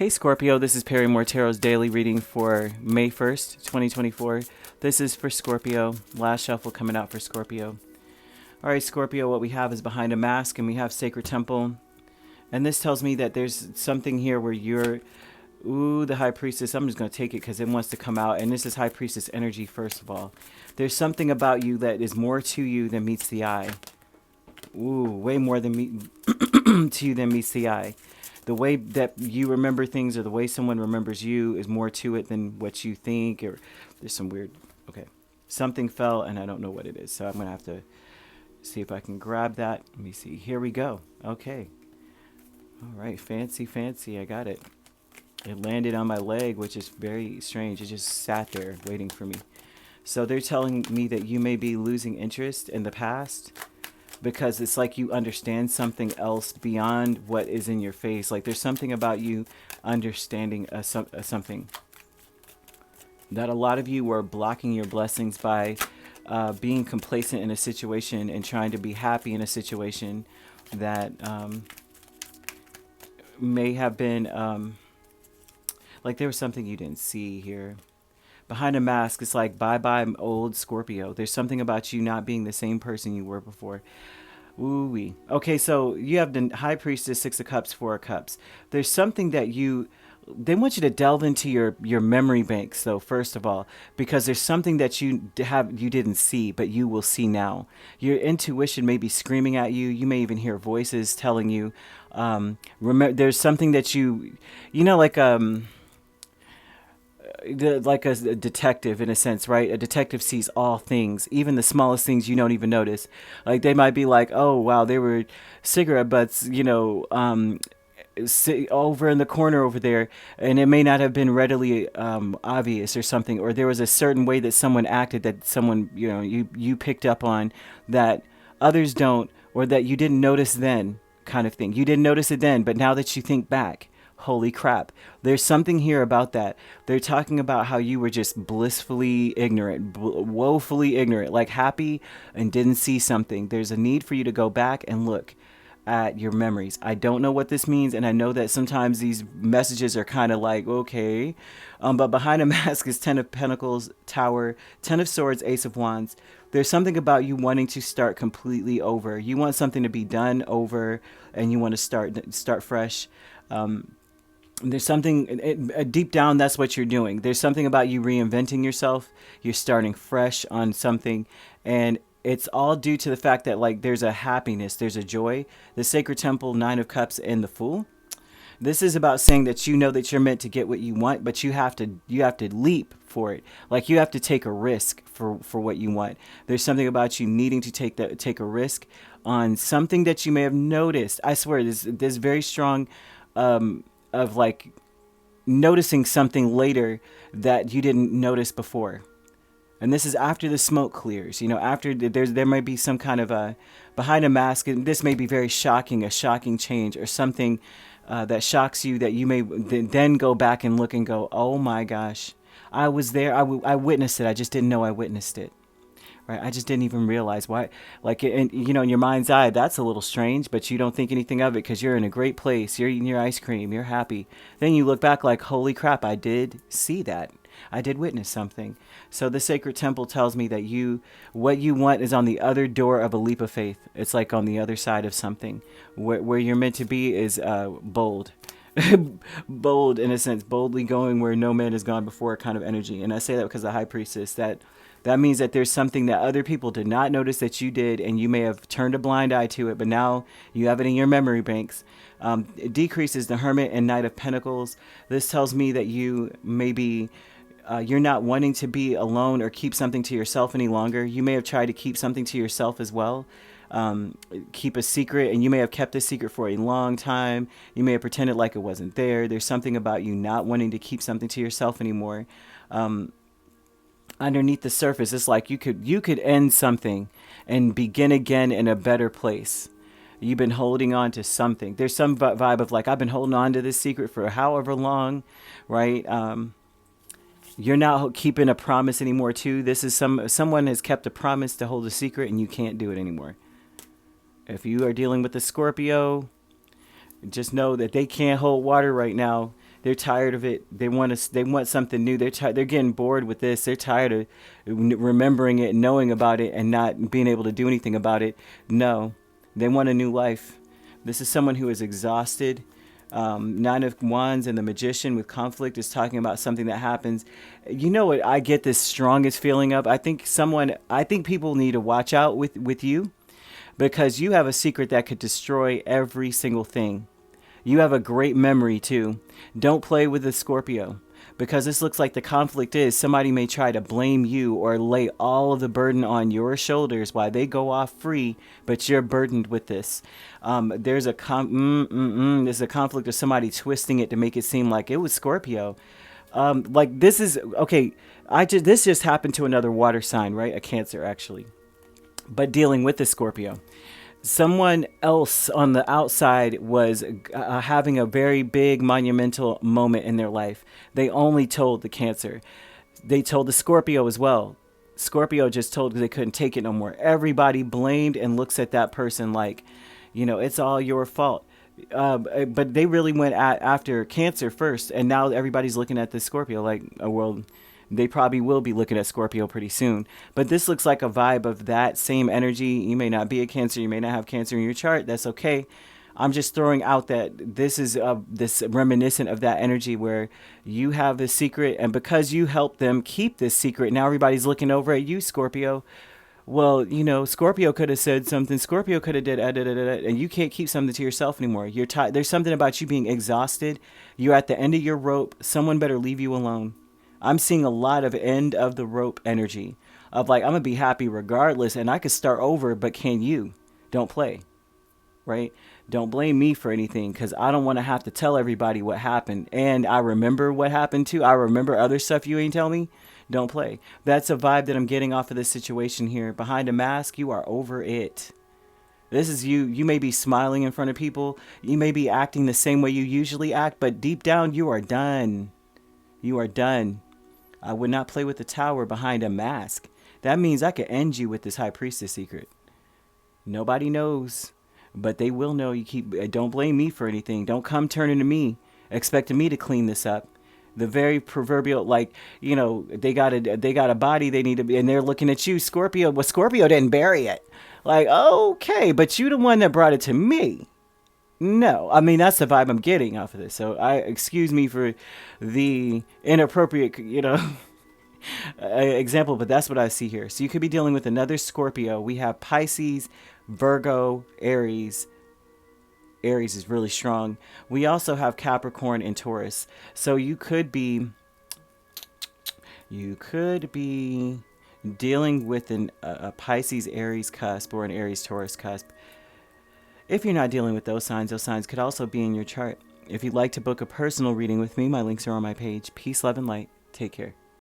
Hey Scorpio, this is Perrymore Tarot's daily reading for May 1st, 2024. This is for Scorpio. Last shuffle coming out for Scorpio. All right, Scorpio, what we have is behind a mask and we have Sacred Temple. And this tells me that there's something here where you're, the High Priestess. I'm just going to take it because it wants to come out. And this is High Priestess energy, first of all. There's something about you that is more to you than meets the eye. Way more than to you than meets the eye. The way that you remember things or the way someone remembers you is more to it than what you think. Or there's some weird, okay. Something fell and I don't know what it is. So I'm going to have to see if I can grab that. Let me see. Here we go. Okay. All right. Fancy, fancy. I got it. It landed on my leg, which is very strange. It just sat there waiting for me. So they're telling me that you may be losing interest in the past, because it's like you understand something else beyond what is in your face. Like there's something about you understanding something. That a lot of you were blocking your blessings by being complacent in a situation and trying to be happy in a situation that may have been, like there was something you didn't see here. Behind a mask, it's like, bye-bye, old Scorpio. There's something about you not being the same person you were before. Ooh-wee. Okay, so you have the High Priestess, Six of Cups, Four of Cups. There's something that they want you to delve into your memory banks, though, first of all, because there's something that you didn't see, but you will see now. Your intuition may be screaming at you. You may even hear voices telling you. Remember, there's something that like a detective in a sense, right? A detective sees all things, even the smallest things you don't even notice. Like they might be like, oh wow, they were cigarette butts, over in the corner over there, and it may not have been readily obvious or something, or there was a certain way that someone acted that someone you picked up on that others don't, or that you didn't notice then, kind of thing. You didn't notice it then, but now that you think back, holy crap, there's something here about that. They're talking about how you were just blissfully ignorant, woefully ignorant, like happy and didn't see something. There's a need for you to go back and look at your memories. I don't know what this means, and I know that sometimes these messages are kind of like, okay, but behind a mask is Ten of Pentacles, Tower, Ten of Swords, Ace of Wands. There's something about you wanting to start completely over. You want something to be done over, and you want to start fresh. There's something deep down, that's what you're doing. There's something about you reinventing yourself. You're starting fresh on something, and it's all due to the fact that like there's a happiness, there's a joy. The Sacred Temple, Nine of Cups, and the Fool. This is about saying that you know that you're meant to get what you want, but you have to leap for it. Like you have to take a risk for what you want. There's something about you needing to take a risk on something that you may have noticed. I swear, there's very strong of like noticing something later that you didn't notice before. And this is after the smoke clears, after there might be some kind of a behind a mask, and this may be very shocking, a shocking change or something that shocks you, that you may then go back and look and go, oh my gosh, I was there, I witnessed it, I just didn't know I witnessed it. Right? I just didn't even realize why. Like, in your mind's eye, that's a little strange, but you don't think anything of it because you're in a great place. You're eating your ice cream. You're happy. Then you look back like, holy crap, I did see that. I did witness something. So the Sacred Temple tells me that what you want is on the other door of a leap of faith. It's like on the other side of something. Where you're meant to be is bold. Bold, in a sense, boldly going where no man has gone before, kind of energy. And I say that because the High Priestess, that means that there's something that other people did not notice that you did, and you may have turned a blind eye to it, but now you have it in your memory banks. It decreases the Hermit and Knight of Pentacles. This tells me that you maybe you're not wanting to be alone or keep something to yourself any longer. You may have tried to keep something to yourself as well. Keep a secret, and you may have kept a secret for a long time. You may have pretended like it wasn't there. There's something about you not wanting to keep something to yourself anymore. Underneath the surface, it's like you could end something and begin again in a better place. You've been holding on to something. There's some vibe of like, I've been holding on to this secret for however long, right? You're not keeping a promise anymore too. This is someone has kept a promise to hold a secret, and you can't do it anymore. If you are dealing with a Scorpio, just know that they can't hold water right now. They're tired of it. They want something new. They're getting bored with this. They're tired of remembering it, knowing about it, and not being able to do anything about it. No, they want a new life. This is someone who is exhausted. Nine of Wands and the Magician with conflict is talking about something that happens. You know what I get this strongest feeling of? I think people need to watch out with you, because you have a secret that could destroy every single thing. You have a great memory too. Don't play with the Scorpio, because this looks like the conflict is somebody may try to blame you or lay all of the burden on your shoulders while they go off free, but you're burdened with this. There's a there's a conflict of somebody twisting it to make it seem like it was Scorpio. Like this is okay. This just happened to another water sign, right? A Cancer actually, but dealing with the Scorpio. Someone else on the outside was having a very big monumental moment in their life. They only told the Cancer. They told the Scorpio as well. Scorpio just told because they couldn't take it no more. Everybody blamed and looks at that person like, it's all your fault. But they really went after Cancer first, and now everybody's looking at the Scorpio like, oh, well, they probably will be looking at Scorpio pretty soon. But this looks like a vibe of that same energy. You may not be a Cancer. You may not have Cancer in your chart. That's okay. I'm just throwing out that this is this reminiscent of that energy where you have this secret, and because you helped them keep this secret, now everybody's looking over at you, Scorpio. Well, Scorpio could have said something. Scorpio could have did, and you can't keep something to yourself anymore. You're tired. There's something about you being exhausted. You're at the end of your rope. Someone better leave you alone. I'm seeing a lot of end of the rope energy of like, I'm going to be happy regardless and I could start over, but can you? Don't play, right? Don't blame me for anything, because I don't want to have to tell everybody what happened. And I remember what happened too. I remember other stuff you ain't tell me. Don't play. That's a vibe that I'm getting off of this situation here. Behind a mask, you are over it. This is you. You may be smiling in front of people. You may be acting the same way you usually act, but deep down you are done. You are done. I would not play with the Tower behind a mask. That means I could end you with this High Priestess secret. Nobody knows, but they will know. Don't blame me for anything. Don't come turning to me, expecting me to clean this up. The very proverbial, they got a body they need to be, and they're looking at you, Scorpio. Well, Scorpio didn't bury it. Like, okay, but you the one that brought it to me. No, I mean, that's the vibe I'm getting off of this. So excuse me for the inappropriate, example, but that's what I see here. So you could be dealing with another Scorpio. We have Pisces, Virgo, Aries. Aries is really strong. We also have Capricorn and Taurus. So you could be dealing with a Pisces Aries cusp or an Aries Taurus cusp. If you're not dealing with those signs could also be in your chart. If you'd like to book a personal reading with me, my links are on my page. Peace, love, and light. Take care.